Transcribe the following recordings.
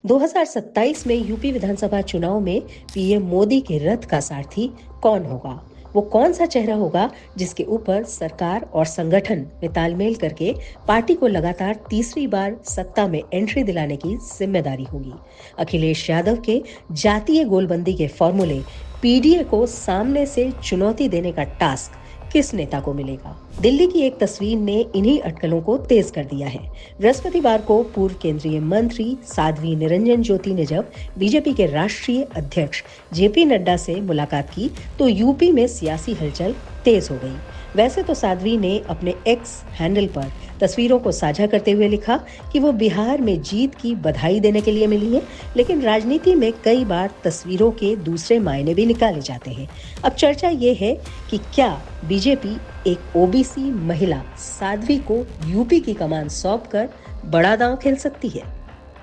2027 में यूपी विधानसभा चुनाव में पीएम मोदी के रथ का सारथी कौन होगा? वो कौन सा चेहरा होगा जिसके ऊपर सरकार और संगठन में तालमेल करके पार्टी को लगातार तीसरी बार सत्ता में एंट्री दिलाने की जिम्मेदारी होगी? अखिलेश यादव के जातीय गोलबंदी के फॉर्मूले पीडीए को सामने से चुनौती देने का टास्क किस नेता को मिलेगा? दिल्ली की एक तस्वीर ने इन्हीं अटकलों को तेज कर दिया है। बृहस्पतिवार को पूर्व केंद्रीय मंत्री साध्वी निरंजन ज्योति ने जब बीजेपी के राष्ट्रीय अध्यक्ष जेपी नड्डा से मुलाकात की तो यूपी में सियासी हलचल तेज हो गई। वैसे तो साध्वी ने अपने एक्स हैंडल पर तस्वीरों को साझा करते हुए लिखा कि वो बिहार में जीत की बधाई देने के लिए मिली है, लेकिन राजनीति में कई बार तस्वीरों के दूसरे मायने भी निकाले जाते हैं। अब चर्चा ये है कि क्या बीजेपी एक ओबीसी महिला साध्वी को यूपी की कमान सौंपकर बड़ा दांव खेल सकती है?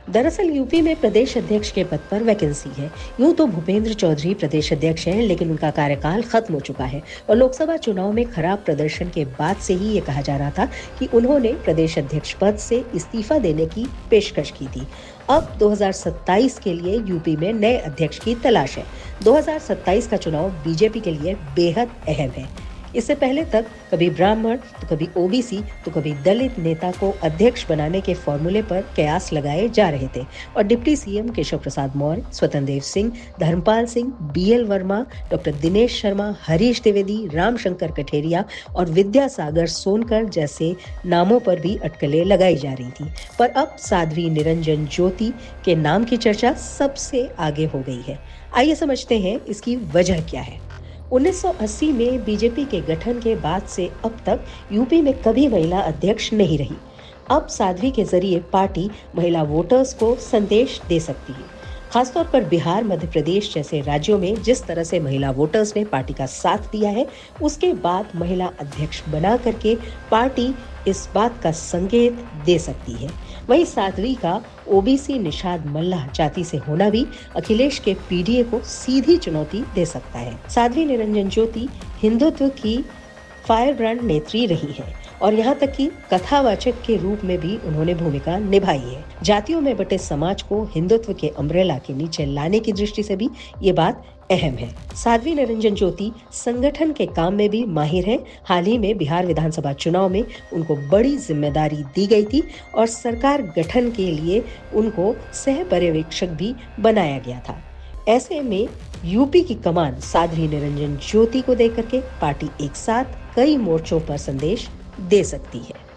दरअसल यूपी में प्रदेश अध्यक्ष के पद पर वैकेंसी है। यूं तो भूपेंद्र चौधरी प्रदेश अध्यक्ष हैं, लेकिन उनका कार्यकाल खत्म हो चुका है और लोकसभा चुनाव में खराब प्रदर्शन के बाद से ही ये कहा जा रहा था कि उन्होंने प्रदेश अध्यक्ष पद से इस्तीफा देने की पेशकश की थी। अब 2027 के लिए यूपी में नए अध्यक्ष की तलाश है। 2027 का चुनाव बीजेपी के लिए बेहद अहम है। इससे पहले तक कभी ब्राह्मण तो कभी ओबीसी तो कभी दलित नेता को अध्यक्ष बनाने के फॉर्मूले पर कयास लगाए जा रहे थे और डिप्टी सीएम केशव प्रसाद मौर्य, स्वतंत्र देव सिंह, धर्मपाल सिंह, बीएल वर्मा, डॉक्टर दिनेश शर्मा, हरीश द्विवेदी, रामशंकर कठेरिया और विद्यासागर सोनकर जैसे नामों पर भी अटकलें लगाई जा रही थी। पर अब साध्वी निरंजन ज्योति के नाम की चर्चा सबसे आगे हो गई है। आइए समझते हैं इसकी वजह क्या है। 1980 में बीजेपी के गठन के बाद से अब तक यूपी में कभी महिला अध्यक्ष नहीं रही। अब साध्वी के जरिए पार्टी महिला वोटर्स को संदेश दे सकती है। खासतौर पर बिहार, मध्य प्रदेश जैसे राज्यों में जिस तरह से महिला वोटर्स ने पार्टी का साथ दिया है, उसके बाद महिला अध्यक्ष बना करके पार्टी इस बात का संकेत दे सकती है। वहीं साध्वी का ओबीसी निषाद मल्लाह जाति से होना भी अखिलेश के पीडीए को सीधी चुनौती दे सकता है। साध्वी निरंजन ज्योति हिंदुत्व की फायर ब्रांड नेत्री रही है और यहाँ तक कि कथावाचक के रूप में भी उन्होंने भूमिका निभाई है। जातियों में बटे समाज को हिंदुत्व के अम्ब्रेला के नीचे लाने की दृष्टि से भी ये बात अहम है। साध्वी निरंजन ज्योति संगठन के काम में भी माहिर है। हाल ही में बिहार विधानसभा चुनाव में उनको बड़ी जिम्मेदारी दी गई थी और सरकार गठन के लिए उनको सह पर्यवेक्षक भी बनाया गया था। ऐसे में यूपी की कमान साध्वी निरंजन ज्योति को देकर के पार्टी एक साथ कई मोर्चों पर संदेश दे सकती है।